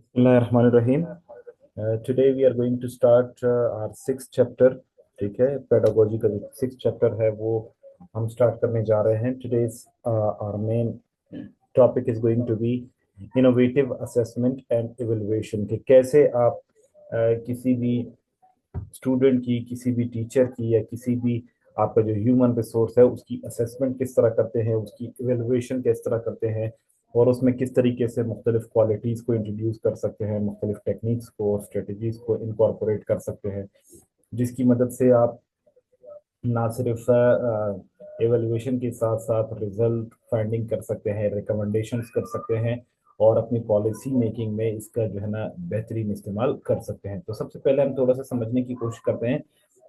Bismillahirrahmanirrahim. Today we are going to start our sixth chapter. ठीक है, pedagogy का जो सिक्स चैप्टर है वो हम स्टार्ट करने जा रहे हैं. Today's our main topic is going to be innovative assessment and evaluation. कि कैसे आप किसी भी स्टूडेंट की, किसी भी टीचर की, या किसी भी आपका जो ह्यूमन रिसोर्स है उसकी असेसमेंट किस तरह करते हैं, उसकी इवेलुएशन किस तरह करते हैं, और उसमें किस तरीके से मुख्तलिफ क्वालिटीज़ को इंट्रोड्यूस कर सकते हैं, मुख्तलिफ टेक्निक्स को और स्ट्रेटजीज को इनकॉर्पोरेट कर सकते हैं, जिसकी मदद से आप ना सिर्फ एवेलुएशन के साथ साथ रिजल्ट फाइंडिंग कर सकते हैं, रिकमेंडेशंस कर सकते हैं, और अपनी पॉलिसी मेकिंग में इसका जो है ना बेहतरीन इस्तेमाल कर सकते हैं. तो सबसे पहले हम थोड़ा सा समझने की कोशिश करते हैं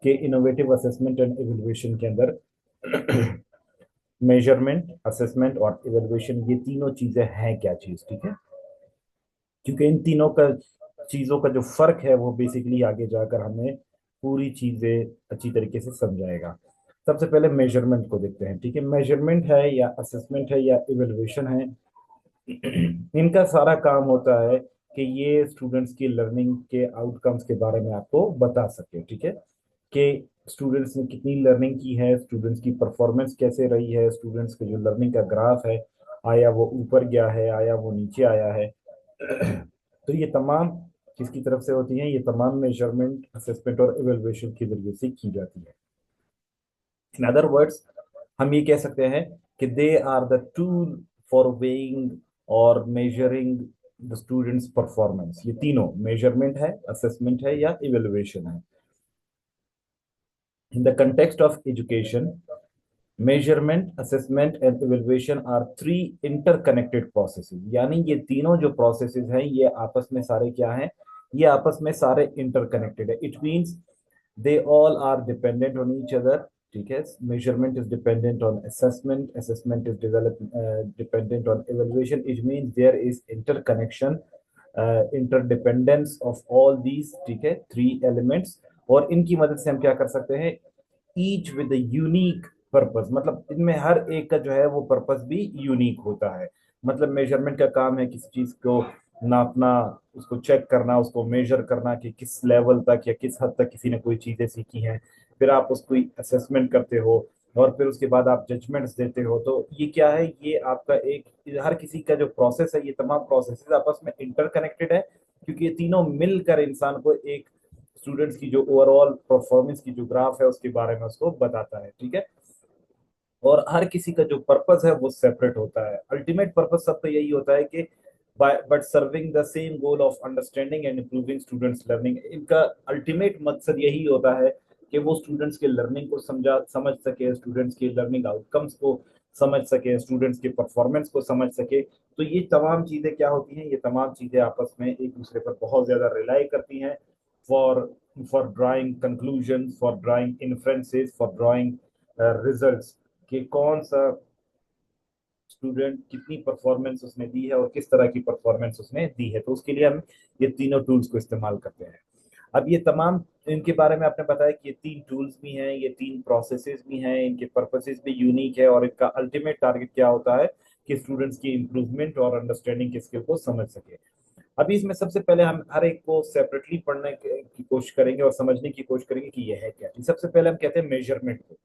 कि इनोवेटिव असेसमेंट एंड एवेलुएशन के अंदर मेजरमेंट, असेसमेंट और इवेलुएशन, ये तीनों चीजें हैं क्या चीज. ठीक है, क्योंकि इन तीनों का चीजों का जो फर्क है वो बेसिकली आगे जाकर हमें पूरी चीजें अच्छी तरीके से समझाएगा. सबसे पहले मेजरमेंट को देखते हैं. ठीक है, मेजरमेंट है या असेसमेंट है या इवेलुएशन है, इनका सारा काम होता है कि ये स्टूडेंट्स की लर्निंग के आउटकम्स के बारे में आपको बता सके. ठीक है, कि स्टूडेंट्स ने कितनी लर्निंग की है, स्टूडेंट्स की परफॉर्मेंस कैसे रही है, स्टूडेंट्स के जो लर्निंग का ग्राफ है, आया वो ऊपर गया है, आया वो नीचे आया है. तो ये तमाम किसकी तरफ से होती हैं, ये तमाम मेजरमेंट, असेसमेंट और इवेलुएशन के जरिए से की जाती है. इन अदर वर्ड्स हम ये कह सकते हैं कि they are the tool for weighing और मेजरिंग द स्टूडेंट्स परफॉर्मेंस. ये तीनों मेजरमेंट है, असेसमेंट है या इवेलुएशन है. In the context of education, measurement, assessment and evaluation are three interconnected processes. यानी ये तीनों जो प्रोसेसेस हैं ये आपस में सारे क्या हैं, ये आपस में सारे इंटरकनेक्टेड है. It means they all are dependent on each other. ठीक है, measurement is dependent on assessment, assessment is develop dependent on evaluation. It means there is interconnection, interdependence of all these. ठीक है, थ्री एलिमेंट्स, और इनकी मदद से हम क्या कर सकते हैं, ईच विद यूनिक पर्पस. मतलब इनमें हर एक का जो है वो पर्पस भी यूनिक होता है. मतलब मेजरमेंट का काम है किसी चीज को नापना, उसको चेक करना, उसको मेजर करना कि किस लेवल तक या किस हद तक किसी ने कोई चीजें सीखी हैं. फिर आप उसको असेसमेंट करते हो, और फिर उसके बाद आप जजमेंट्स देते हो. तो ये क्या है, ये आपका एक हर किसी का जो प्रोसेस है, ये तमाम प्रोसेस आपस में इंटरकनेक्टेड है, क्योंकि ये तीनों मिलकर इंसान को एक स्टूडेंट्स की जो ओवरऑल परफॉर्मेंस की जो ग्राफ है उसके बारे में उसको बताता है. ठीक है, और हर किसी का जो पर्पस है वो सेपरेट होता है. अल्टीमेट पर्पस सबका यही होता है कि but serving the same goal of understanding and improving students learning. इनका अल्टीमेट मकसद यही होता है कि वो स्टूडेंट्स के लर्निंग को समझ सके, स्टूडेंट्स के लर्निंग आउटकम्स को समझ सके, स्टूडेंट्स के परफॉर्मेंस को समझ सके. तो ये तमाम चीजें क्या होती हैं, ये तमाम चीजें आपस में एक दूसरे पर बहुत ज्यादा रिलाई करती हैं for for drawing conclusion, for drawing inferences, for drawing results, कि कौन सा स्टूडेंट कितनी परफॉर्मेंस उसने दी है और किस तरह की परफॉर्मेंस उसने दी है. तो उसके लिए हम ये तीनों टूल्स को इस्तेमाल करते हैं. अब ये तमाम, इनके बारे में आपने बताया कि ये तीन टूल्स भी हैं, ये तीन प्रोसेसेस भी हैं, इनके पर्पसेस भी यूनिक है, और इनका अल्टीमेट टारगेट क्या होता है कि स्टूडेंट्स की इंप्रूवमेंट और अंडरस्टैंडिंग के स्किल को समझ सके. अभी इसमें सबसे पहले हम हर एक को सेपरेटली पढ़ने की कोशिश करेंगे और समझने की कोशिश करेंगे कि यह है क्या. सबसे पहले हम कहते हैं मेजरमेंट को.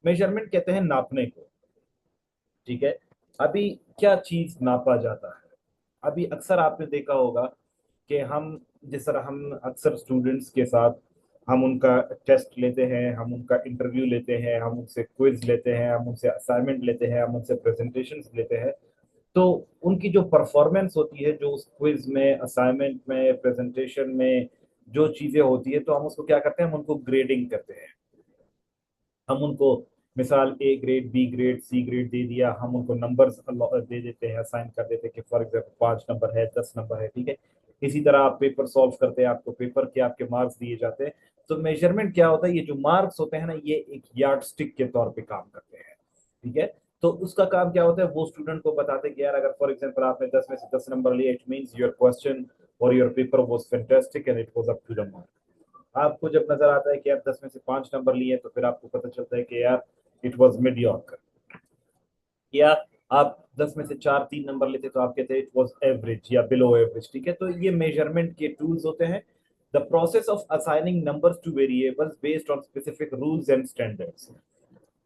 मेजरमेंट कहते हैं नापने को. ठीक है, अभी क्या चीज नापा जाता है. अभी अक्सर आपने देखा होगा कि हम, जिस तरह हम अक्सर स्टूडेंट्स के साथ हम उनका टेस्ट लेते हैं, हम उनका इंटरव्यू लेते हैं, हम उनसे क्विज लेते हैं, हम उनसे असाइनमेंट लेते हैं, हम उनसे प्रेजेंटेशंस लेते हैं. तो उनकी जो परफॉर्मेंस होती है, जो उस क्विज में, असाइनमेंट में, प्रेजेंटेशन में जो चीजें होती है, तो हम उसको क्या करते हैं, हम उनको ग्रेडिंग करते हैं. हम उनको मिसाल A grade, B grade, C grade दे दिया, हम उनको नंबर्स दे देते हैं, असाइन कर देते हैं कि फॉर एग्जाम्पल 5 नंबर है, 10 नंबर है. ठीक है, इसी तरह आप पेपर सॉल्व करते हैं, आपको पेपर के आपके मार्क्स दिए जाते हैं. तो मेजरमेंट क्या होता है, ये जो मार्क्स होते हैं ना, ये एक यार्ड स्टिक के तौर पे काम करते हैं. ठीक है, तो उसका काम क्या होता है, वो स्टूडेंट को बताते हैं कि यार अगर फॉर एग्जाम्पल आपने 10 में से 10 नंबर लिए, इट मीन्स योर क्वेश्चन और your paper was fantastic and it was up to the mark. आपको जब नजर आता है कि आप 10 में से 5 नंबर लिए, तो फिर आपको पता चलता है कि यार इट वॉज मीडियोकर. या आप 10 में से 4 3 नंबर लेते तो आप कहते हैं इट वाज एवरेज या बिलो एवरेज, ठीक है। तो ये मेजरमेंट के टूल्स होते हैं। The process of assigning numbers two variables based on specific rules and standards.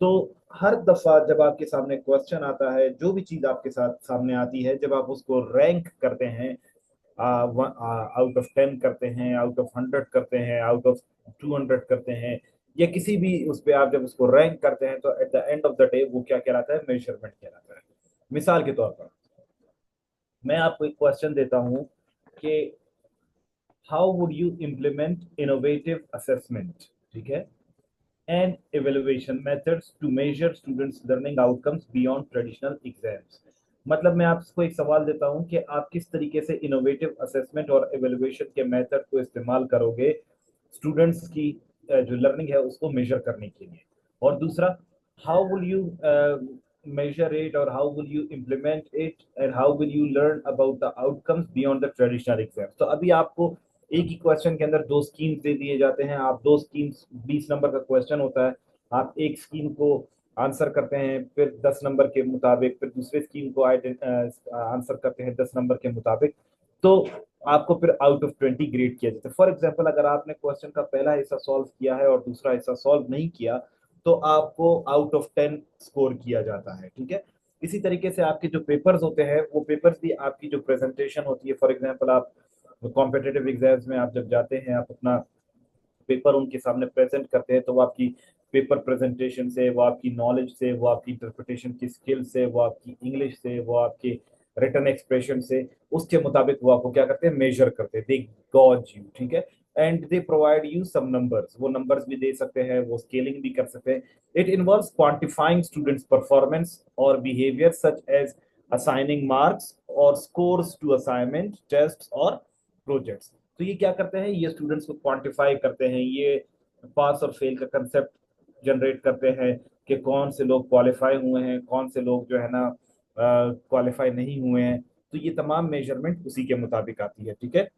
तो हर दफा जब आपके सामने क्वेश्चन आता है, जो भी चीज आपके साथ सामने आती है, जब आप उसको रैंक करते हैं, आउट ऑफ 10 करते हैं, आउट ऑफ 100 करते हैं, आउट ऑफ 200 करते हैं, या किसी भी उस पे आप जब उसको रैंक करते हैं, तो at the end of the day वो क्या कहलाता है? मेजरमेंट कहलाता है। मिसाल के तौर पर मैं आपको एक क्वेश्चन देता हूं कि how would you implement innovative assessment, ठीक है, and evaluation methods to measure students learning outcomes beyond traditional exams। मतलब मैं आपको एक सवाल देता हूं कि आप किस तरीके से इनोवेटिव असेसमेंट और एवेल्युएशन के मेथड को इस्तेमाल करोगे स्टूडेंट्स की जो लर्निंग है उसको मेजर करने के लिए। और दूसरा, how will you measure it or how will you implement it and how will you learn about the outcomes beyond the traditional exams। तो अभी आपको एक ही क्वेश्चन के अंदर दो स्कीम्स दे दिए जाते हैं। आप दो स्कीम्स, 20 नंबर का क्वेश्चन होता है, आप एक स्कीम को आंसर करते हैं फिर 10 नंबर के मुताबिक, फिर दूसरे स्कीम को आंसर करते हैं 10 नंबर के मुताबिक। तो आपको फिर आउट ऑफ 20 ग्रेड किया जाता है। फॉर एग्जाम्पल, अगर आपने क्वेश्चन का पहला हिस्सा सॉल्व किया है और दूसरा हिस्सा सॉल्व नहीं किया, तो आपको आउट ऑफ 10 स्कोर किया जाता है, ठीक है। इसी तरीके से आपके जो पेपर्स होते हैं, वो पेपर्स भी आपकी जो प्रेजेंटेशन होती है, फॉर एग्जाम्पल आप कॉम्पिटेटिव एग्जाम्स में आप जब जाते हैं, आप अपना पेपर उनके सामने प्रेजेंट करते हैं, तो वो आपकी पेपर प्रेजेंटेशन से, वो आपकी नॉलेज से, वो आपकी इंटरप्रिटेशन की स्किल से, वो आपकी इंग्लिश से, वो आपके रिटर्न एक्सप्रेशन से, उसके मुताबिक वो आपको क्या करते हैं? मेजर करते हैं। दे गॉज यू, ठीक है। And they provide you some numbers, वो नंबर्स भी दे सकते हैं, वो स्केलिंग भी कर सकते हैं। It involves quantifying students performance और behaviour such as assigning marks और स्कोर्स टू असाइनमेंट टेस्ट और प्रोजेक्ट्स। तो ये क्या करते हैं? ये स्टूडेंट्स को क्वांटिफाई करते हैं, ये पास और फेल का कंसेप्ट जनरेट करते हैं कि कौन से लोग क्वालिफाई हुए हैं, कौन से लोग जो है ना क्वालिफाई नहीं हुए हैं। तो ये तमाम मेजरमेंट उसी के मुताबिक आती है, ठीक है।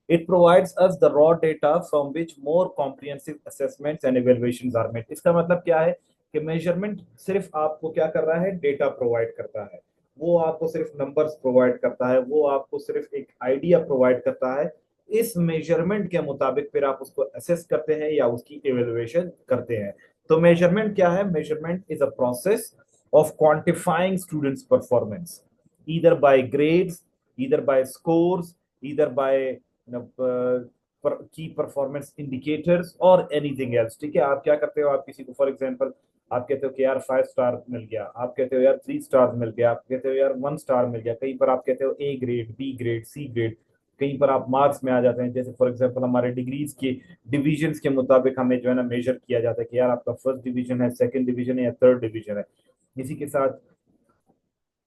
It provides us the raw data from which more comprehensive assessments and evaluations are made। इसका मतलब क्या है कि मेजरमेंट सिर्फ आपको क्या कर रहा है? डेटा प्रोवाइड करता है। वो आपको सिर्फ नंबर्स प्रोवाइड करता है, वो आपको सिर्फ एक आइडिया प्रोवाइड करता है। इस मेजरमेंट के मुताबिक फिर आप उसको असेस करते हैं या उसकी एवेल्युएशन करते हैं। तो मेजरमेंट क्या है? Measurement is a process of quantifying students performance, either by grades, either by scores, either by की परफॉर्मेंस इंडिकेटर्स और एनीथिंग एल्स, ठीक है। आप क्या करते हो? आप किसी को फॉर एग्जांपल आप कहते हो कि यार 5 स्टार मिल गया, आप कहते हो यार 3 स्टार मिल गया, आप कहते हो यार 1 स्टार मिल गया, कहीं पर आप कहते हो A grade, B grade, C grade, कहीं पर आप मार्क्स में आ जाते हैं। जैसे फॉर एग्जांपल हमारे डिग्रीज के डिविजन्स के मुताबिक हमें जो है ना मेजर किया जाता है कि यार आपका फर्स्ट डिवीजन है, सेकंड डिवीजन है या थर्ड डिवीजन है। इसी के साथ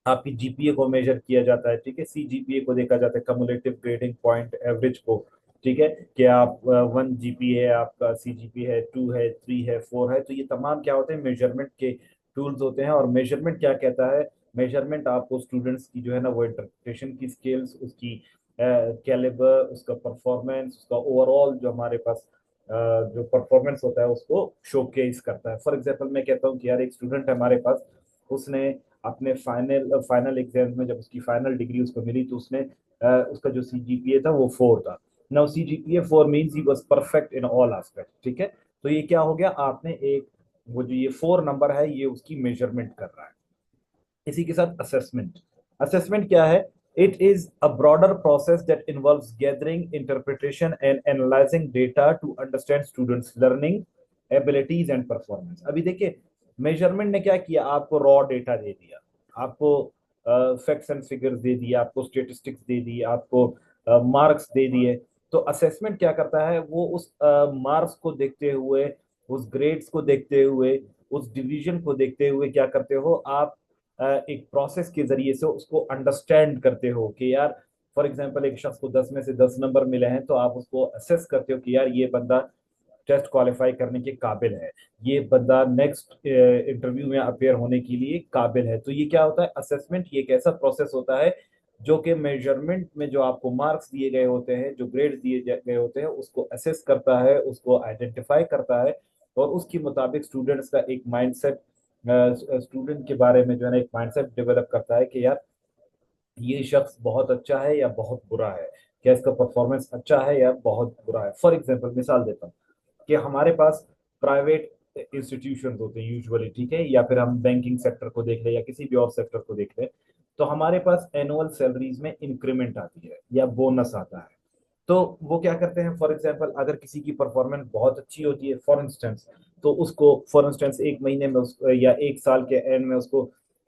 आपकी जीपीए को मेजर किया जाता है, ठीक है। सीजीपीए को देखा जाता है, कम्युलेटिव ग्रेडिंग पॉइंट एवरेज को, ठीक है, कि आप 1 जीपीए है, आपका सीजीपी है, 2 है, 3 है, 4 है। तो ये तमाम क्या होते हैं? मेजरमेंट के टूल्स होते हैं। और मेजरमेंट क्या कहता है? मेजरमेंट आपको स्टूडेंट्स की जो है ना वो इंटरप्रिटेशन की स्किल्स, उसकी कैलिबर, उसका परफॉर्मेंस, उसका ओवरऑल जो हमारे पास जो परफॉर्मेंस होता है उसको शोकेस करता है। फॉर एग्जांपल मैं कहता हूँ कि यार एक स्टूडेंट है हमारे पास, उसने अपने फाइनल एग्जाम में जब उसकी फाइनल डिग्री उसको मिली, तो उसने उसका जो सीजीपीए था वो 4 था। Now CGPA 4 means he was perfect in all aspect, ठीक है। तो ये क्या हो गया? आपने एक, वो जो ये 4 नंबर है ये उसकी मेजरमेंट कर रहा है। इसी के साथ असेसमेंट, असेसमेंट क्या है? It is a broader process that involves gathering, interpretation and analysing data to understand students learning abilities and performance. अभी देखिए, मेजरमेंट ने क्या किया? आपको रॉ डेटा दे दिया, आपको फैक्ट्स एंड फिगर्स दे दिया, आपको स्टेटिस्टिक्स दे दी, आपको मार्क्स दे दिए। तो असेसमेंट क्या करता है? वो उस मार्क्स को देखते हुए, उस ग्रेड्स को देखते हुए, उस डिवीजन को देखते हुए क्या करते हो आप? एक प्रोसेस के जरिए से उसको अंडरस्टैंड करते हो कि यार फॉर एग्जांपल एक शख्स को 10 में से 10 नंबर मिले हैं, तो आप उसको असेस करते हो कि यार ये बंदा टेस्ट क्वालिफाई करने के काबिल है, ये बंदा नेक्स्ट इंटरव्यू में अपेयर होने के लिए काबिल है। तो ये क्या होता है? असेसमेंट ये एक ऐसा प्रोसेस होता है जो कि मेजरमेंट में जो आपको मार्क्स दिए गए होते हैं, जो ग्रेड दिए गए होते हैं, उसको असेस करता है, उसको आइडेंटिफाई करता है और उसके मुताबिक स्टूडेंट्स का एक माइंडसेट स्टूडेंट के बारे में जो है ना एक माइंडसेट डेवलप करता है कि यार ये शख्स बहुत अच्छा है या बहुत बुरा है, क्या इसका परफॉर्मेंस अच्छा है या बहुत बुरा है। फॉर एग्जाम्पल मिसाल देता हूँ कि हमारे पास प्राइवेट इंस्टीट्यूशन होते हैं यूजुअली, ठीक है, या फिर हम बैंकिंग सेक्टर को देख लें या किसी भी और सेक्टर को देख लें, तो हमारे पास एनुअल सैलरीज में इंक्रीमेंट आती है या बोनस आता है। तो वो क्या करते हैं, फॉर एग्जाम्पल अगर किसी की परफॉर्मेंस बहुत अच्छी होती है फॉर इंस्टेंस, तो उसको फॉर इंस्टेंस एक महीने में उसको या एक साल के एंड में उसको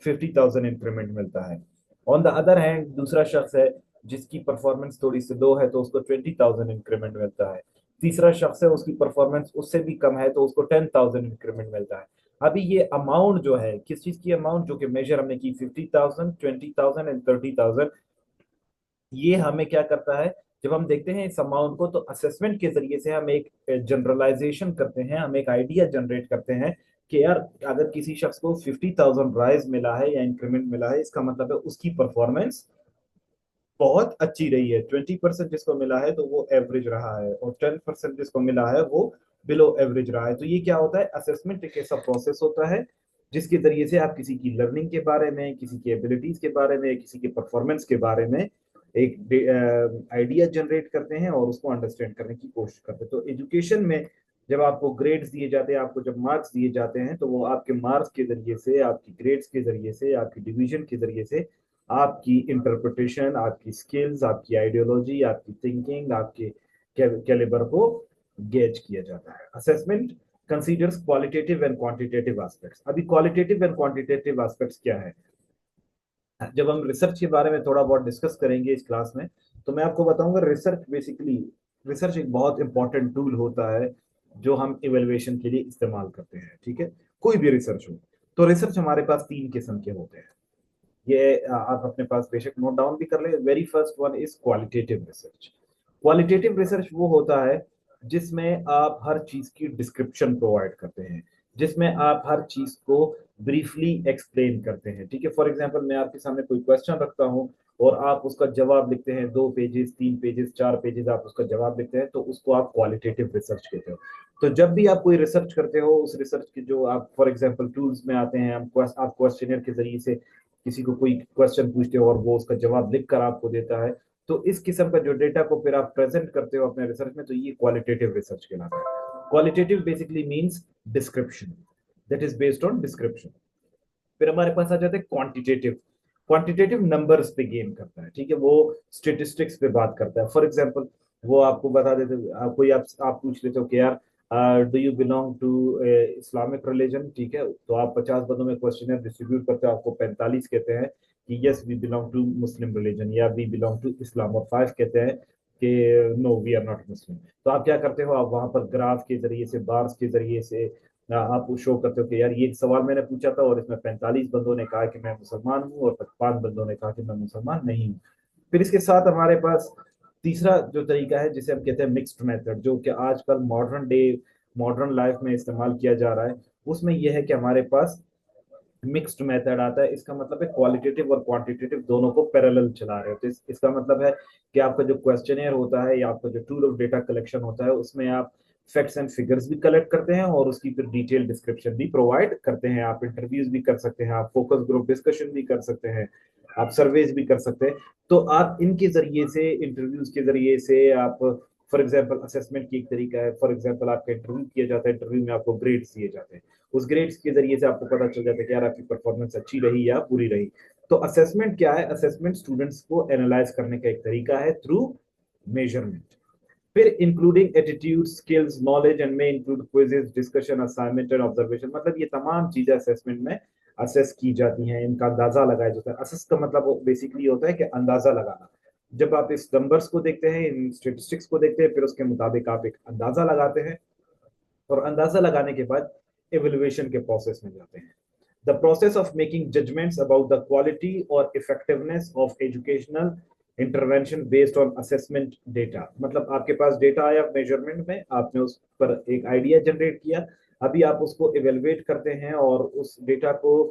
50,000 इंक्रीमेंट मिलता है। ऑन द अदर हैंड दूसरा शख्स है जिसकी परफॉर्मेंस थोड़ी सी लो है, तो उसको 20,000 इंक्रीमेंट मिलता है। तीसरा शख्स है उसकी परफॉर्मेंस उससे भी कम है, तो उसको 10,000 इंक्रीमेंट मिलता है। अभी ये अमाउंट जो है किस चीज की अमाउंट, जो कि मेजर हमने की 50,000, 20,000 एंड 30,000, ये हमें क्या करता है, जब हम देखते हैं इस अमाउंट को तो असेसमेंट के जरिए से हम एक जनरलाइजेशन करते हैं, हम एक आइडिया जनरेट करते हैं कि यार अगर किसी शख्स को 50,000 राइज मिला है या इंक्रीमेंट मिला है, इसका मतलब है उसकी परफॉर्मेंस बहुत अच्छी रही है। 20% जिसको मिला है तो वो एवरेज रहा है, और 10% जिसको मिला है वो बिलो एवरेज रहा है। तो ये क्या होता है, असेसमेंट एक ऐसा प्रोसेस होता है जिसके जरिए से आप किसी की लर्निंग के बारे में, किसी की एबिलिटीज के बारे में, किसी के परफॉर्मेंस के बारे में एक आइडिया जनरेट करते हैं और उसको अंडरस्टैंड करने की कोशिश करते हैं। तो एजुकेशन में जब आपको ग्रेड्स दिए जाते हैं, आपको जब मार्क्स दिए जाते हैं, तो वो आपके मार्क्स के जरिए से, आपकी ग्रेड्स के जरिए से, आपकी डिवीजन के जरिए से आपकी इंटरप्रिटेशन, आपकी स्किल्स, आपकी आइडियोलॉजी, आपकी थिंकिंग, आपके कैलिबर को गेज किया जाता है। Assessment considers qualitative and quantitative aspects. अभी क्वालिटेटिव एंड क्वांटिटेटिव एस्पेक्ट्स क्या है, जब हम रिसर्च के बारे में थोड़ा बहुत डिस्कस करेंगे इस क्लास में, तो मैं आपको बताऊंगा रिसर्च बेसिकली, रिसर्च एक बहुत इंपॉर्टेंट टूल होता है जो हम इवेल्युएशन के लिए इस्तेमाल करते हैं, ठीक है, कोई भी रिसर्च हो। तो रिसर्च हमारे पास तीन किस्म के होते हैं, ये आप अपने पास बेशक नोट डाउन भी कर ले। Very first one is qualitative research. Qualitative research वो होता है जिसमें आप हर चीज की डिस्क्रिप्शन प्रोवाइड करते हैं, जिसमें आप हर चीज को ब्रीफली एक्सप्लेन करते हैं, ठीक है। फॉर एग्जांपल मैं आपके सामने कोई क्वेश्चन रखता हूं और आप उसका जवाब लिखते हैं, 2 पेजेस, 3 पेजेस, 4 पेजेस आप उसका जवाब लिखते हैं, तो उसको आप क्वालिटेटिव रिसर्च कहते हो। तो जब भी आप कोई रिसर्च करते हो, उस रिसर्च के जो आप फॉर एग्जांपल टूल्स में आते हैं, आप क्वेश्चनर के जरिए से किसी को कोई क्वेश्चन पूछते हो और वो उसका जवाब लिख कर आपको देता है, तो इस किस्म का जो डेटा को फिर आप प्रेजेंट करते हो अपने रिसर्च में, तो ये क्वालिटेटिव रिसर्च कहलाता है। Qualitative basically means description, that is based on description. फिर हमारे पास आ जाते हैं क्वांटिटेटिव। क्वांटिटेटिव नंबर्स पे गेम करता है, ठीक है, वो स्टेटिस्टिक्स पे बात करता है। फॉर एग्जांपल वो आपको बता देते, कोई आप पूछ लेते हो कि यार do you belong to Islamic religion, ठीक है, तो आप 50 बंदों में क्वेश्चनर डिस्ट्रीब्यूट करते हो, आपको 45 कहते हैं कि yes we belong to Muslim religion या वी बिलोंग टू इस्लाम, और 5 कहते हैं कि no we are not Muslim. तो आप क्या करते हो, आप वहां पर ग्राफ के जरिए से, बार्स के जरिए से आप शो करते हो कि यार ये सवाल मैंने पूछा था और इसमें 45 बंदों ने कहा कि मैं मुसलमान हूँ और 5 बंदों ने कहा कि मैं मुसलमान नहीं हूँ। फिर इसके साथ हमारे पास तीसरा जो तरीका है जिसे हम कहते हैं मिक्स्ड मेथड, जो कि आजकल मॉडर्न डे, मॉडर्न लाइफ में इस्तेमाल किया जा रहा है, उसमें यह है कि हमारे पास मिक्स्ड मेथड आता है। इसका मतलब है क्वालिटेटिव और क्वांटिटेटिव दोनों को पैरेलल चला रहे हो। तो इसका मतलब है कि आपका जो क्वेश्चनियर होता है या आपका जो टूल ऑफ डेटा कलेक्शन होता है, उसमें आप फैक्ट्स एंड फिगर्स भी कलेक्ट करते हैं और उसकी फिर डिटेल डिस्क्रिप्शन भी प्रोवाइड करते हैं। आप इंटरव्यूज भी कर सकते हैं, आप फोकस ग्रुप डिस्कशन भी कर सकते हैं, आप सर्वेज भी कर सकते हैं। तो आप इनके जरिए से, इंटरव्यूज के जरिए से आप, फॉर एग्जाम्पल असेसमेंट की एक तरीका है, फॉर एग्जाम्पल आपका इंटरव्यू किया जाता है, इंटरव्यू में आपको ग्रेड्स दिए जाते हैं, उस ग्रेड्स के जरिए से आपको पता चल जाता है कि यार आपकी परफॉर्मेंस अच्छी रही या बुरी रही। तो असेसमेंट क्या है, असेसमेंट स्टूडेंट्स को एनालाइज करने का एक तरीका है थ्रू मेजरमेंट। फिर including attitude, skills, knowledge and में include quizzes, discussion, assignment and observation. मतलब ये तमाम चीजें असेसमेंट में असेस की जाती हैं, इनका अंदाजा लगाया जाता है। असेस का मतलब बेसिकली होता है कि अंदाजा लगाना। जब आप इस नंबर्स को देखते हैं, इन स्टेटिस्टिक्स को देखते हैं, फिर उसके मुताबिक आप एक अंदाजा लगाते हैं, और अंदाजा लगाने के बाद इवेल्युएशन के प्रोसेस में जाते हैं। The process of making judgements about the quality और effectiveness of educational intervention based on assessment data. मतलब आपके पास डेटा आया मेजरमेंट में, आपने उस पर एक आइडिया जनरेट किया, अभी आप उसको इवेलुएट करते हैं और उस डेटा को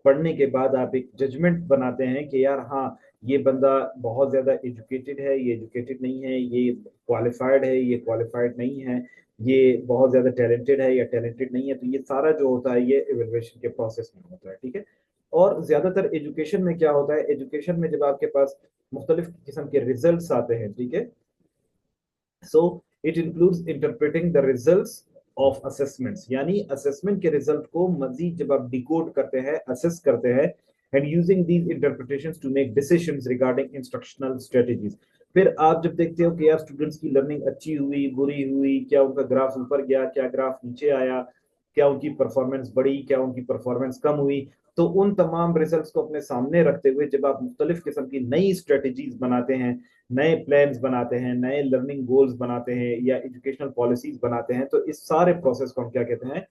पढ़ने के बाद आप एक जजमेंट बनाते हैं कि यार हाँ, ये बंदा बहुत ज्यादा एजुकेटेड है, ये एजुकेटेड नहीं है, ये क्वालिफाइड है, ये क्वालिफाइड नहीं है, ये बहुत ज्यादा टैलेंटेड है या टैलेंटेड नहीं है। तो ये सारा जो होता है ये इवेलुएशन के प्रोसेस में होता है, ठीक है। और ज्यादातर एजुकेशन में क्या होता है, एजुकेशन में जब आपके पास मुख्तलिफ किस्म के रिजल्ट्स आते हैं, ठीक है, so it includes interpreting the results of assessments, यानी असेसमेंट के रिजल्ट को मजीद जब आप डिकोड करते हैं, असेस करते हैं, and using these interpretations to make decisions regarding instructional strategies. फिर आप जब देखते हो कि यार स्टूडेंट्स की लर्निंग अच्छी हुई, बुरी हुई, क्या उनका ग्राफ ऊपर गया, क्या ग्राफ नीचे आया, क्या उनकी परफॉर्मेंस बढ़ी, क्या उनकी परफॉर्मेंस कम हुई, तो उन तमाम रिजल्ट्स को अपने सामने रखते हुए जब आप मुख्तलिफ किस्म की नई स्ट्रेटजीज बनाते हैं, नए प्लान्स बनाते हैं, नए लर्निंग गोल्स बनाते हैं या एजुकेशनल पॉलिसीज बनाते हैं, तो इस सारे प्रोसेस को हम क्या कहते हैं,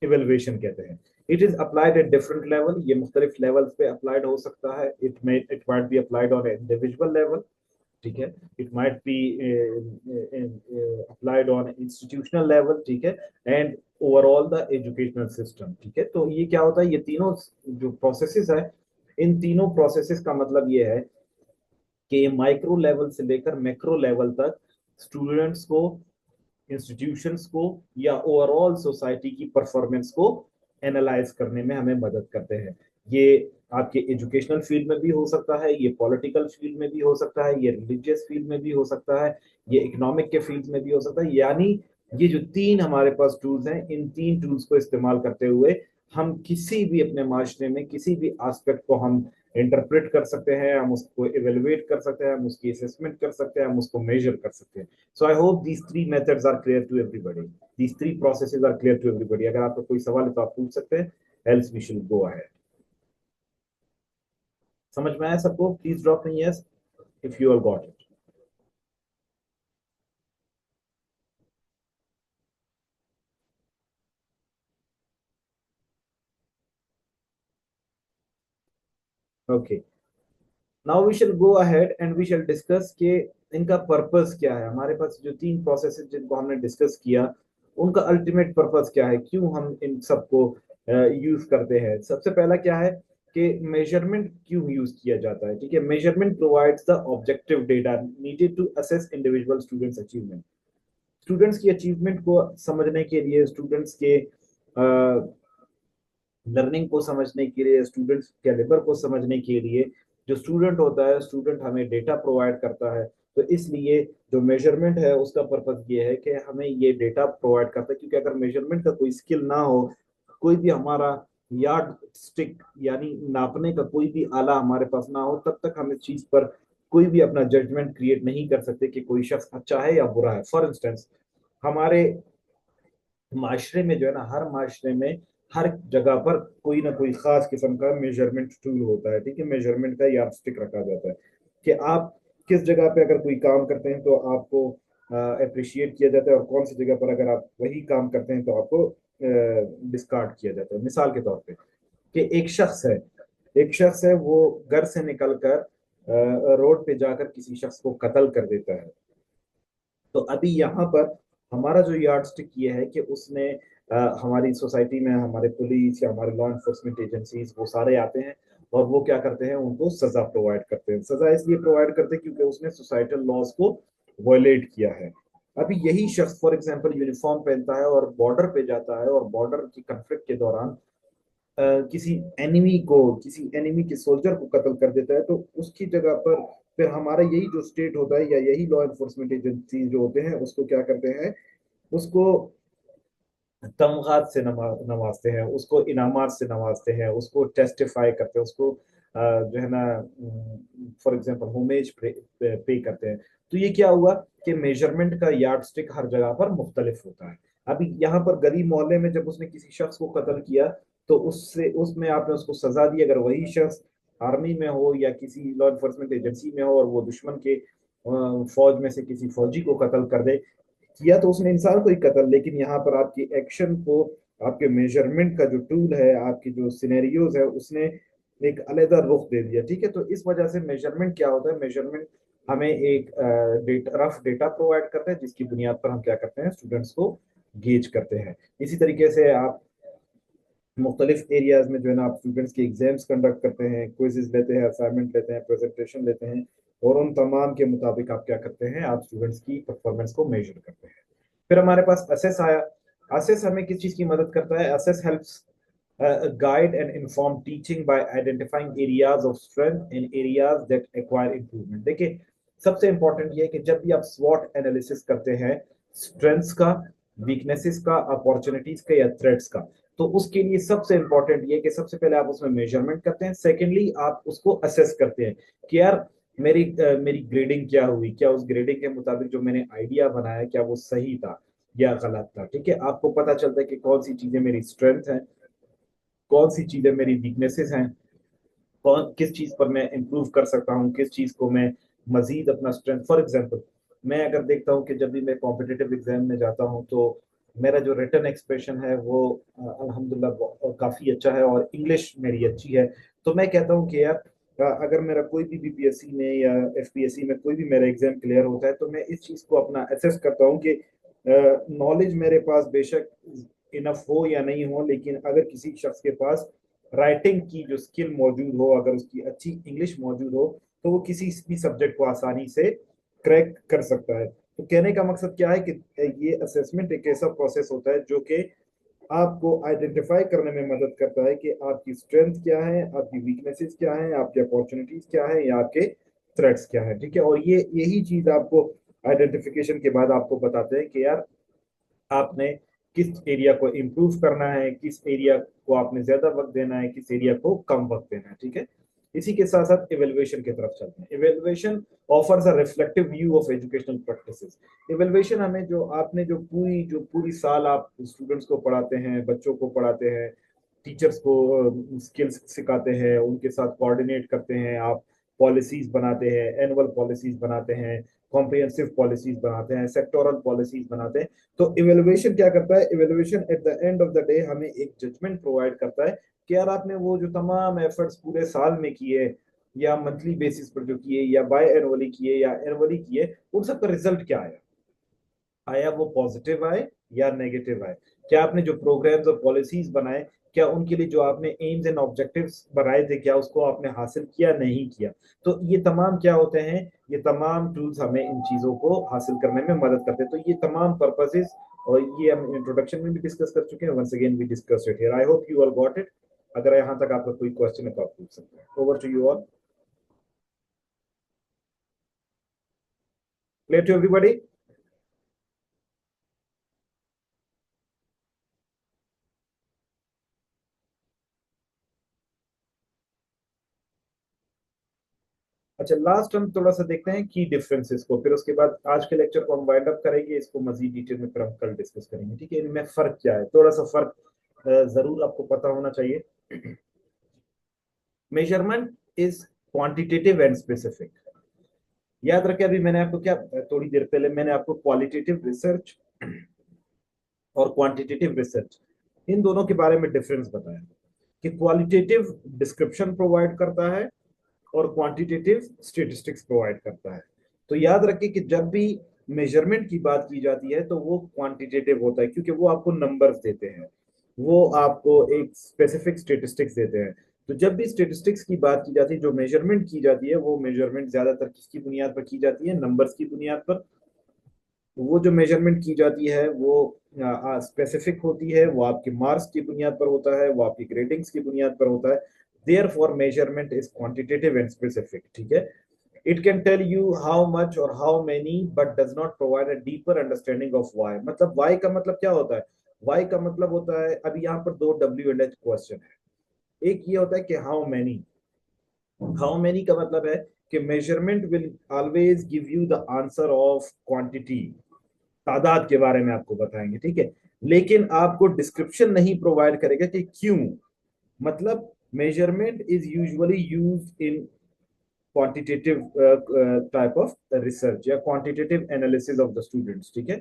इवेल्युएशन कहते हैं। It is applied at different level, ये मुख्तलिफ लेवल्स पे अप्लाइड हो सकता है। It might be applied on individual level, ठीक है, it might be applied on institutional level, ठीक है, and overall the educational system, ठीक है। तो ये क्या होता है, ये तीनों जो प्रोसेसेस है, इन तीनों प्रोसेसेस का मतलब ये है कि माइक्रो लेवल से लेकर मैक्रो लेवल तक स्टूडेंट्स को, इंस्टीट्यूशंस को या ओवरऑल सोसाइटी की परफॉर्मेंस को एनालाइज करने में हमें मदद करते हैं। ये आपके एजुकेशनल फील्ड में भी हो सकता है, ये पॉलिटिकल फील्ड में भी हो सकता है, ये रिलीजियस फील्ड में भी हो सकता है, ये इकोनॉमिक के फील्ड में भी हो सकता है। यानी ये जो तीन हमारे पास टूल्स हैं, इन तीन टूल्स को इस्तेमाल करते हुए हम किसी भी अपने माशरे में किसी भी एस्पेक्ट को हम इंटरप्रेट कर सकते हैं, हम उसको इवेलुएट कर सकते हैं, हम उसकी असेसमेंट कर सकते हैं, हम उसको मेजर कर सकते हैं। So I hope these three methods are clear to everybody, these three processes are clear to everybody. अगर आपका कोई सवाल है तो आप पूछ सकते हैं, else we should go ahead. समझ में आया सबको? Please drop me yes if you are got it. Okay, now we shall go ahead and we shall discuss के इनका पर्पस क्या है। हमारे पास जो तीन प्रोसेसेस जिनको हमने डिस्कस किया, उनका अल्टीमेट पर्पस क्या है, क्यों हम इन सबको यूज करते हैं। सबसे पहला क्या है कि मेजरमेंट क्यों यूज किया जाता है, ठीक है। Measurement provides the objective data needed to assess individual students achievement. Students की अचीवमेंट को समझने के लिए, स्टूडेंट्स के लर्निंग को समझने के लिए, स्टूडेंट्स कैलिबर को समझने के लिए, जो स्टूडेंट होता है, स्टूडेंट हमें डेटा प्रोवाइड करता है। तो इसलिए जो मेजरमेंट है उसका पर्पस ये है कि हमें ये डेटा प्रोवाइड करता है, क्योंकि अगर मेजरमेंट का कोई स्किल ना हो, कोई भी हमारा यार्ड स्टिक यानी नापने का कोई भी आला हमारे पास ना हो, तब तक हम इस चीज पर कोई भी अपना जजमेंट क्रिएट नहीं कर सकते कि कोई शख्स अच्छा है या बुरा है। फॉर इंस्टेंस, हमारे माशरे में जो है ना, हर माशरे में हर जगह पर कोई ना कोई खास किस्म का मेजरमेंट टूल होता है, ठीक है। मेजरमेंट का यार्डस्टिक रखा जाता है कि आप किस जगह पे अगर कोई काम करते हैं तो आपको अप्रिशिएट किया जाता है, और कौन सी जगह पर अगर आप वही काम करते हैं तो आपको डिस्कार्ड किया जाता है। मिसाल के तौर पे कि एक शख्स है वो घर से निकलकर रोड पे जाकर किसी शख्स को कत्ल कर देता है। तो अभी यहाँ पर हमारा जो यार्डस्टिक ये है कि उसने हमारी सोसाइटी में हमारे पुलिस या हमारे लॉ इन्फोर्समेंट एजेंसीज वो सारे आते हैं और वो क्या करते हैं, उनको सजा प्रोवाइड करते हैं। सजा इसलिए प्रोवाइड करते हैं क्योंकि उसने सोसाइटल लॉज को वायलेट किया है। अभी यही शख्स फॉर एग्जांपल यूनिफॉर्म पहनता है और बॉर्डर पे जाता है, और बॉर्डर की कन्फ्लिक्ट के दौरान किसी एनिमी के सोल्जर को कत्ल कर देता है, तो उसकी जगह पर फिर हमारा यही जो स्टेट होता है या यही लॉ एनफोर्समेंट एजेंसी जो होते हैं उसको क्या करते हैं, उसको तमगात से नवाजते हैं, उसको इनामात से नवाजते हैं, उसको टेस्टिफाई करते हैं, उसको जो है ना, फॉर एग्जांपल होमेज पे करते हैं। तो ये क्या हुआ कि मेजरमेंट का यार्ड स्टिक हर जगह पर मुख्तलिफ होता है। अभी यहाँ पर गरीब मोहल्ले में जब उसने किसी शख्स को कत्ल किया, तो उससे उसमें आपने उसको सजा दी। अगर वही शख्स आर्मी में हो या किसी लॉ इन्फोर्समेंट एजेंसी में हो और वो दुश्मन के फौज में से किसी फौजी को कत्ल कर दे, किया तो उसने इंसान को ही कत्ल, लेकिन यहाँ पर आपकी एक्शन को, आपके मेजरमेंट का जो टूल है, आपकी जो सिनेरियोज है, उसने एक अलहदा रुख दे दिया, ठीक है। तो इस वजह से मेजरमेंट क्या होता है, मेजरमेंट हमें एक रफ डेटा प्रोवाइड करता है जिसकी बुनियाद पर हम क्या करते हैं, स्टूडेंट्स को गेज करते हैं। इसी तरीके से आप मुख्तलिफ एरियाज में जो है ना आप स्टूडेंट्स के एग्जाम्स कंडक्ट करते हैं, क्विजेज लेते हैं, असाइनमेंट लेते हैं, प्रेजेंटेशन लेते हैं, और उन तमाम के मुताबिक आप क्या करते हैं, आप स्टूडेंट्स की परफॉर्मेंस को मेजर करते हैं। फिर हमारे पास असेस आया। असेस हमें किस चीज की मदद करता है? Assess helps guide and inform teaching by identifying areas of strength and areas that require improvement। देखिए, सबसे इंपॉर्टेंट ये है कि जब भी आप स्वॉट एनालिसिस करते हैं स्ट्रेंथ्स का, वीकनेसेस का, अपॉर्चुनिटीज का या थ्रेट्स का, तो उसके लिए सबसे इंपॉर्टेंट ये है कि सबसे पहले आप उसमें मेजरमेंट करते हैं, सेकेंडली आप उसको असेस करते हैं कि यार मेरी ग्रेडिंग क्या हुई, क्या उस ग्रेडिंग के मुताबिक जो मैंने आइडिया बनाया क्या वो सही था या गलत था। ठीक है, आपको पता चलता है कि कौन सी चीजें मेरी स्ट्रेंथ है, कौन सी चीजें मेरी वीकनेसेस हैं, कौन किस चीज पर मैं इंप्रूव कर सकता हूँ, किस चीज को मैं मजीद अपना स्ट्रेंथ। फॉर एग्जांपल, मैं अगर देखता हूँ कि जब भी मैं कॉम्पिटिटिव एग्जाम में जाता हूँ तो मेरा जो रिटन एक्सप्रेशन है वो अल्हम्दुलिल्लाह काफी अच्छा है और इंग्लिश मेरी अच्छी है। तो मैं कहता हूँ कि यार अगर मेरा कोई भी बीपीएससी में या एफपीएससी में कोई भी मेरा एग्जाम क्लियर होता है तो मैं इस चीज को अपना असेस करता हूँ कि नॉलेज मेरे पास बेशक इनफ हो या नहीं हो, लेकिन अगर किसी शख्स के पास राइटिंग की जो स्किल मौजूद हो, अगर उसकी अच्छी इंग्लिश मौजूद हो, तो वो किसी भी सब्जेक्ट को आसानी से क्रैक कर सकता है। तो कहने का मकसद क्या है कि ये असेसमेंट एक ऐसा प्रोसेस होता है जो कि आपको आइडेंटिफाई करने में मदद करता है कि आपकी स्ट्रेंथ क्या है, आपकी वीकनेसेस क्या है, आपकी अपॉर्चुनिटीज क्या है या आपके थ्रेट्स क्या है। ठीक है, और ये यही चीज आपको आइडेंटिफिकेशन के बाद आपको बताते हैं कि यार आपने किस एरिया को इम्प्रूव करना है, किस एरिया को आपने ज्यादा वक्त देना है, किस एरिया को कम वक्त देना है। ठीक है, इसी के साथ साथ इवेल्युएशन की तरफ चलते हैं। Evaluation offers a reflective view of educational practices. Evaluation हमें जो आपने जो पूरी साल आप स्टूडेंट्स को पढ़ाते हैं, बच्चों को पढ़ाते हैं, टीचर्स को स्किल्स सिखाते हैं, उनके साथ कोऑर्डिनेट करते हैं, आप पॉलिसीज बनाते हैं, एनुअल पॉलिसीज बनाते हैं, कॉम्प्रिहेंसिव पॉलिसीज बनाते हैं, सेक्टोरल पॉलिसीज बनाते हैं। तो इवेलुएशन क्या करता है? Evaluation at the end of the day हमें एक जजमेंट प्रोवाइड करता है कि यार आपने वो जो तमाम एफर्ट्स पूरे साल में किए या मंथली बेसिस पर जो किए या बाय एनुअली किए या एनुअली किए, उन सब का रिजल्ट क्या आया? आया वो पॉजिटिव आए या नेगेटिव आए? क्या आपने जो प्रोग्राम्स और पॉलिसीज बनाए, क्या उनके लिए जो आपने एम्स एंड ऑब्जेक्टिव्स बनाए थे, क्या उसको आपने हासिल किया, नहीं किया? तो ये तमाम क्या होते हैं? ये तमाम टूल्स हमें इन चीजों को हासिल करने में मदद करते हैं। तो ये तमाम पर्पसेस और ये हम इंट्रोडक्शन में भी डिस्कस कर चुके हैं, once again we discuss it here. I hope you all got it. अगर यहाँ तक आपका कोई क्वेश्चन है तो आप पूछ सकते हैं। Over to you all. Clear to everybody? अच्छा, लास्ट हम थोड़ा सा देखते हैं की डिफरेंसेस को, फिर उसके बाद आज के लेक्चर को हम वाइंड अप करेंगे, इसको मजीद डिटेल में फिर हम कल डिस्कस करेंगे। ठीक है, इनमें फर्क क्या है, थोड़ा सा फर्क जरूर आपको पता होना चाहिए। Measurement is quantitative and specific. याद रखें, अभी मैंने आपको क्या, थोड़ी देर पहले मैंने आपको क्वालिटेटिव रिसर्च और क्वांटिटेटिव रिसर्च, इन दोनों के बारे में डिफरेंस बताया कि क्वालिटेटिव डिस्क्रिप्शन प्रोवाइड करता है और क्वांटिटेटिव स्टेटिस्टिक्स प्रोवाइड करता है। तो याद रखिए कि जब भी मेजरमेंट की बात की जाती है तो वो क्वांटिटेटिव होता है, क्योंकि वो आपको नंबर्स देते हैं, वो आपको एक स्पेसिफिक स्टेटिस्टिक्स देते हैं। तो जब भी स्टेटिस्टिक्स की बात की जाती है, जो मेजरमेंट की जाती है, वो मेजरमेंट ज्यादातर किसकी बुनियाद पर की जाती है? नंबर्स की बुनियाद पर। वो जो मेजरमेंट की जाती है वो स्पेसिफिक होती है, वो आपके मार्क्स की बुनियाद पर होता है, वो आपकी ग्रेडिंग्स की बुनियाद पर होता है। Therefore measurement is quantitative and specific. ठीक है, it can tell you how much और how many but does not provide a deeper understanding of why. मतलब वाई का मतलब क्या होता है? वाई का मतलब होता है, अभी यहाँ पर दो डब्ल्यू एंड एच क्वेश्चन है। एक ये होता है कि हाउ मेनी। हाउ मेनी का मतलब है कि measurement will always give you the answer of quantity, तादाद के बारे में आपको बताएंगे। ठीक है, लेकिन आपको डिस्क्रिप्शन नहीं प्रोवाइड करेगा कि क्यों। मतलब measurement is usually used in quantitative type of research या quantitative analysis of the students. ठीक है,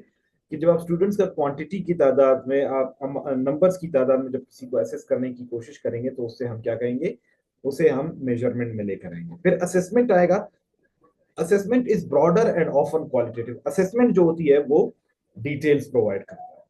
कि जब आप स्टूडेंट्स का क्वांटिटी की तादाद में, आप नंबर्स की तादाद में जब किसी को असेस करने की कोशिश करेंगे तो उससे हम क्या कहेंगे? उसे हम मेजरमेंट में लेकर आएंगे। फिर असेसमेंट आएगा। Assessment is broader and often qualitative. Assessment जो होती है वो डिटेल्स प्रोवाइड करता है,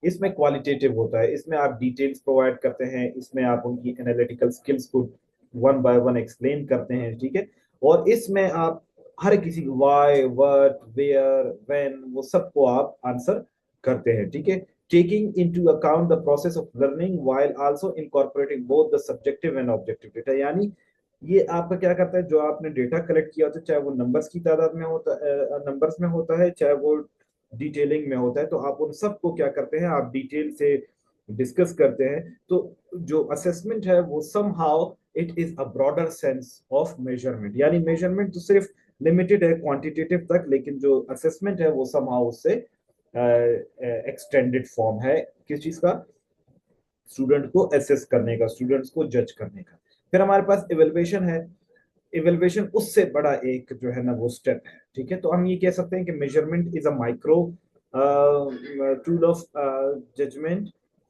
इसमें क्वालिटेटिव होता है, इसमें आप डिटेल्स प्रोवाइड करते हैं, इसमें आप उनकी एनालिटिकल स्किल्स को वन बाय वन एक्सप्लेन करते हैं, ठीक है। और इसमें आप हर किसी वाई, व्हाट, वेयर, व्हेन, वो सबको आप आंसर करते हैं, ठीक है। Taking into account the process of learning while also incorporating both the subjective and objective data. यानी ये आपका क्या करता है, जो आपने डेटा कलेक्ट किया होता है, चाहे वो नंबर्स की तादाद में होता नंबर्स में होता है, चाहे वो डिटेलिंग में होता है, तो आप उन सबको क्या करते हैं, आप डिटेल से डिस्कस करते हैं। तो जो असेसमेंट है वो somehow it is a broader sense of measurement, यानी मेजरमेंट तो सिर्फ लिमिटेड है क्वांटिटेटिव तक, लेकिन जो असेसमेंट है वो समहाउ उससे एक्सटेंडेड फॉर्म है किस चीज का, स्टूडेंट को असेस करने का, स्टूडेंट्स को जज करने का। फिर हमारे पास इवेल्युएशन है, इवेल्युएशन उससे बड़ा एक जो है ना वो स्टेप है, ठीक है। तो हम ये कह सकते हैं कि measurement is a micro tool of judgement,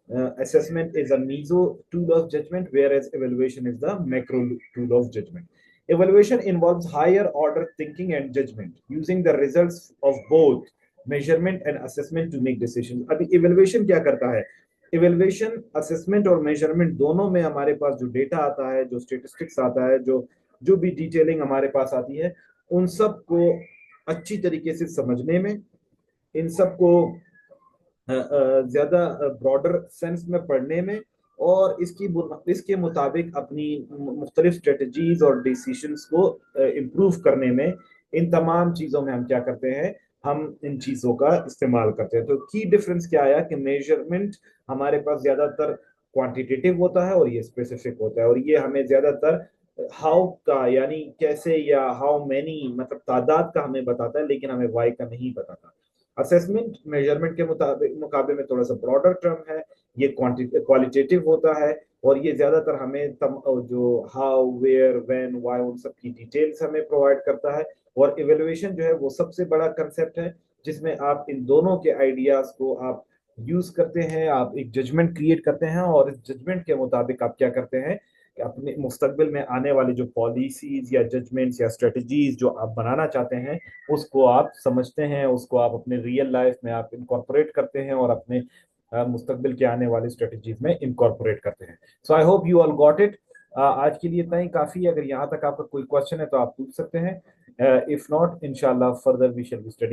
assessment is a meso tool of judgment, whereas evaluation is the macro tool of judgment. Evaluation involves higher order thinking and judgment, using the results of both measurement and assessment to make decisions. अभी evaluation क्या करता है, evaluation, assessment और measurement दोनों में हमारे पास जो data आता है, जो statistics आता है, जो जो भी डिटेलिंग हमारे पास आती है, उन सब को अच्छी तरीके से समझने में, इन सब को ज्यादा ब्रॉडर सेंस में पढ़ने में, और इसके मुताबिक अपनी मुख्तलिफ स्ट्रेटजीज और डिसीशंस को इम्प्रूव करने में, इन तमाम चीजों में हम क्या करते हैं, हम इन चीजों का इस्तेमाल करते हैं। तो की डिफरेंस क्या आया कि मेजरमेंट हमारे पास ज्यादातर क्वांटिटेटिव होता है और ये स्पेसिफिक होता है, और ये हमें ज्यादातर हाउ का यानी कैसे या हाउ मैनी मतलब तादाद का हमें बताता है, लेकिन हमें वाई का नहीं बताता। असेसमेंट मेजरमेंट के मुकाबले में थोड़ा सा ब्रॉडर टर्म है, ये क्वालिटेटिव होता है, और ये ज्यादातर हमें जो हाउ, वेयर, व्हेन, व्हाई, उन सब की डिटेल्स हमें प्रोवाइड करता है। और इवेलुएशन जो है वो सबसे बड़ा कंसेप्ट है, जिसमें आप इन दोनों के आइडियाज को आप यूज करते हैं, आप एक जजमेंट क्रिएट करते हैं, और इस जजमेंट के मुताबिक आप क्या करते हैं कि अपने मुस्तकबिल में आने वाली जो पॉलिसीज या जजमेंट्स या स्ट्रेटजीज जो आप बनाना चाहते हैं, उसको आप समझते हैं, उसको आप अपने रियल लाइफ में आप इनकॉर्पोरेट करते हैं, और अपने मुस्तकबिल के आने वाली स्ट्रेटजीज में इनकॉर्पोरेट करते हैं। So I hope you all got it. आज के लिए इतना ही काफी है। अगर यहाँ तक आपका कोई क्वेश्चन है तो आप पूछ सकते हैं, इफ नॉट इंशाल्लाह further we shall be study.